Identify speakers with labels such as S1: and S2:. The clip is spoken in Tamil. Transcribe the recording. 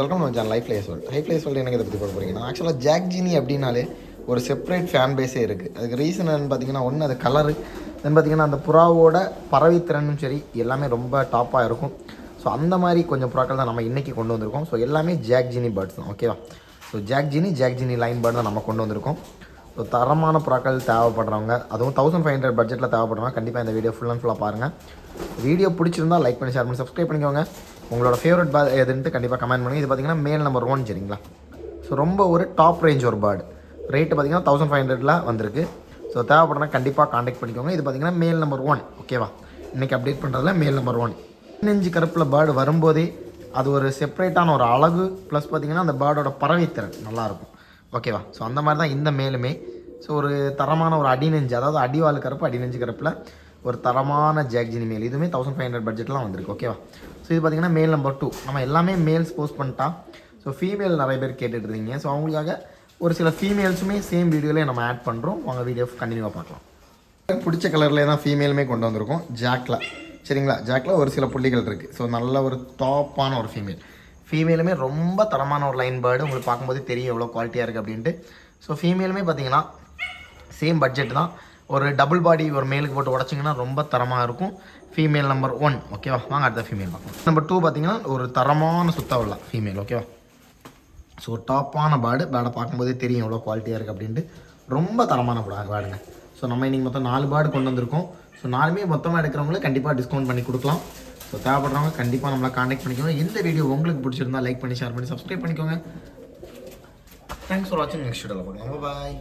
S1: வெல்கம் நம்ம சேனல் லைஃப் சொல்லிட்டு எனக்கு இதை பற்றி போட போகிறீங்கன்னா ஆக்சுவலாக ஜாக் ஜீனி அப்படின்னாலே ஒரு செப்பரேட் ஃபேன் பேஸே இருக்குது. அதுக்கு ரீசன் என்னன்னு பார்த்தீங்கன்னா, ஒன்று அது கலரு, தென் பார்த்தீங்கன்னா அந்த புறாவோட பறவைத்திறனும் சரி எல்லாமே ரொம்ப டாப்பாக இருக்கும். ஸோ அந்த மாதிரி கொஞ்சம் புறாக்கள் தான் நம்ம இன்றைக்கி கொண்டு வந்திருக்கோம். ஸோ எல்லாமே ஜாக் ஜீனி பேர்ட்ஸ் தான், ஓகேவா. ஸோ ஜாக் ஜீனி லைன் பேர்ட் தான் நம்ம கொண்டு வந்திருக்கோம். ஸோ தரமான புறாக்கள் தேவைப்படுறவங்க, அதுவும் 1500 பட்ஜெட்டில் தேவைப்படுறவங்க கண்டிப்பாக இந்த வீடியோ ஃபுல் அண்ட் ஃபுல்லாக பாருங்கள். வீடியோ பிடிச்சிருந்தால் லைக் பண்ணி ஷேர் பண்ணி சப்ஸ்கிரைப் பண்ணிக்கோங்க. உங்களோட ஃபேவரட் பேர்ட் எதுன்ட்டு கண்டிப்பாக கமெண்ட் பண்ணுங்கள். இது பார்த்திங்கன்னா மேல் நம்பர் 1 சரிங்களா. ஸோ ரொம்ப ஒரு டாப் ரேஞ்ச் ஒரு பேர்டு, ரேட்டு பார்த்திங்கன்னா 1500 வந்திருக்கு. ஸோ தேவைப்படுறா கண்டிப்பாக காண்டாக்ட் பண்ணிக்கோங்க. இது பார்த்திங்கன்னா மேல் நம்பர் 1, ஓகேவா. இன்றைக்கி அப்டேட் பண்ணுறதுல மேல் நம்பர் 1. 15 கருப்பில் பேர்டு வரும்போதே அது ஒரு செப்பரேட்டான ஒரு அழகு, ப்ளஸ் பார்த்திங்கன்னா அந்த பேர்டோட பறவைத்திறன் நல்லாயிருக்கும், ஓகேவா. ஸோ அந்த மாதிரி தான் இந்த மேலுமே. ஸோ ஒரு தரமான ஒரு அடிநெஞ்சு, அதாவது அடிவால் கருப்பு அடிநெஞ்சு கருப்பில் ஒரு தரமான ஜாக் ஜீனி மேல், இதுவுமே 1500 பட்ஜெட்லாம் வந்திருக்கு, ஓகேவா. ஸோ இது பார்த்திங்கன்னா மேல் நம்பர் 2. நம்ம எல்லாமே மேல்ஸ் போஸ்ட் பண்ணிட்டா ஸோ ஃபீமேல் நிறைய பேர் கேட்டுட்ருந்தீங்க. ஸோ அவங்களுக்காக ஒரு சில ஃபீமேல்ஸுமே சேம் வீடியோலேயே நம்ம ஆட் பண்ணுறோம். உங்கள் வீடியோ கண்டினியூவாக பார்க்கலாம். பிடிச்ச கலர்லேயே தான் ஃபீமேலுமே கொண்டு வந்திருக்கோம் ஜாக்கில், சரிங்களா. ஜாக்கில் ஒரு சில புள்ளிகள் இருக்குது. ஸோ நல்ல ஒரு டாப்பான ஒரு ஃபீமேலுமே ரொம்ப தரமான ஒரு லைன் பேர்டு. உங்களுக்கு பார்க்கும்போது தெரியும் எவ்வளோ குவாலிட்டியாக இருக்குது அப்படின்ட்டு. ஸோ ஃபீமேலுமே பார்த்திங்கன்னா சேம் பட்ஜெட் தான். ஒரு டபுள் பாடி ஒரு மேலுக்கு போட்டு உடச்சிங்கன்னா ரொம்ப தரமாக இருக்கும். ஃபீமேல் நம்பர் 1, ஓகேவா. வாங்க அடுத்த ஃபீமேல் பார்க்கலாம். நம்பர் 2 பார்த்திங்கன்னா ஒரு தரமான சுத்தவல்ல ஃபீமேல், ஓகேவா. ஸோ டாப்பான பேர்டை பார்க்கும்போதே தெரியும் எவ்வளோ குவாலிட்டியாக இருக்குது அப்படின்ட்டு. ரொம்ப தரமான பேர்டுங்க. ஸோ நம்ம இன்றைக்கி மொத்தம் 4 பேர்டு கொண்டு வந்திருக்கோம். ஸோ 4மே மொத்தமாக எடுக்கிறவங்களுக்கு கண்டிப்பாக டிஸ்கவுண்ட் பண்ணி கொடுக்கலாம். ஸோ தேவைப்படுறவங்க கண்டிப்பாக நம்மளை காண்டாக்ட் பண்ணிக்கோங்க. இந்த வீடியோ உங்களுக்கு பிடிச்சிருந்தா லைக் பண்ணி ஷேர் பண்ணி சப்ஸ்கிரைப் பண்ணிக்கோங்க. தேங்க்ஸ் ஃபார் வாட்சிங். நெக்ஸ்ட் வீடியோவில் பார்க்கலாம். பாய்.